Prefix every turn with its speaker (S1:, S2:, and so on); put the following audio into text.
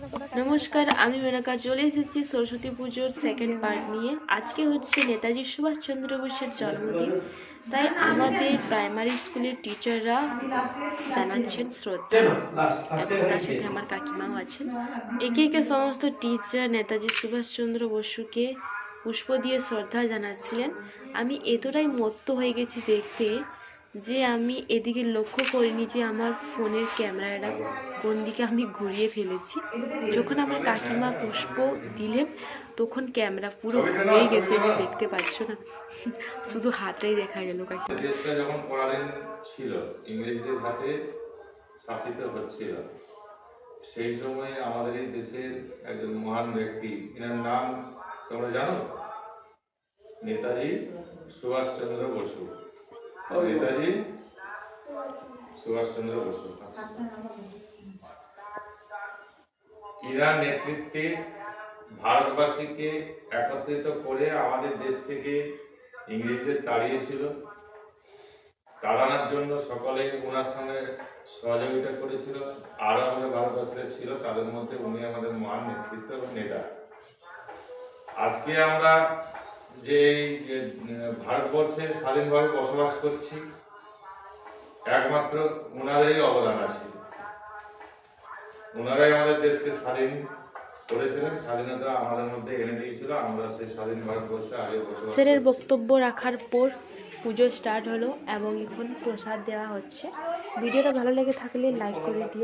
S1: নমস্কার, আমি মেনকা চলে এসেছি সরস্বতী পুজোর সেকেন্ড পার্ট নিয়ে। আজকে হচ্ছে নেতাজি সুভাষচন্দ্র বোসের জন্মদিন, তাই আমাদের প্রাইমারি স্কুলের টিচাররা জানাচ্ছেন শ্রদ্ধা এবং তার সাথে আমার কাকিমাও আছেন। একে একে সমস্ত টিচার নেতাজি সুভাষচন্দ্র বসুকে পুষ্প দিয়ে শ্রদ্ধা জানাচ্ছিলেন। আমি এতটাই মত্ত হয়ে গেছি দেখতে যে আমি এদিকে লক্ষ্য করিনি যে আমার ফোনের ক্যামেরাটা কোন দিকে আমি ঘুরিয়ে ফেলেছি। যখন আমার কাকিমা পুষ্প দিলেন তখন ক্যামেরা পুরো ঘুরেই গেছে, যে দেখতে পাচ্ছ না, শুধু হাতটাই দেখা গেল কাকিমা।
S2: দেশটা যখন পরাধীন ছিল, ইংরেজদের হাতে শাসিত হচ্ছিল, সেই সময় আমাদের এই দেশের একজন মহান ব্যক্তি, এনার নাম তোমরা জানো? নেতাজি সুভাষচন্দ্র বসু। নেতাজি সুভাষচন্দ্র বসু। ইনার নেতৃত্বে ভারতবাসীকে একত্রিত করে আমাদের দেশ থেকে ইংরেজদের তাড়িয়েছিল। তাড়ানোর জন্য সকলে ওনার সঙ্গে সহযোগিতা করেছিল। আরো আমাদের ভারতবাসীরা ছিল, তাদের মধ্যে উনি আমাদের মহান নেতৃত্ব এবং নেতা। আজকে আমরা যে ভারতবর্ষে স্বাধীনভাবে বসবাস করছি, একমাত্র ওনাদেরই অবদান আছে। ওনারাই আমাদের দেশকে স্বাধীন করেছিলেন, স্বাধীনতা আমাদের মধ্যে এনে দিয়েছিল। আমরা সেই স্বাধীন ভারতবর্ষে আগে বসবাস
S1: স্যারের
S2: করছি।
S1: বক্তব্য রাখার পর পুজো স্টার্ট হলো এবং এখন প্রসাদ দেওয়া হচ্ছে। ভিডিওটা ভালো লেগে থাকলে লাইক করে দিও।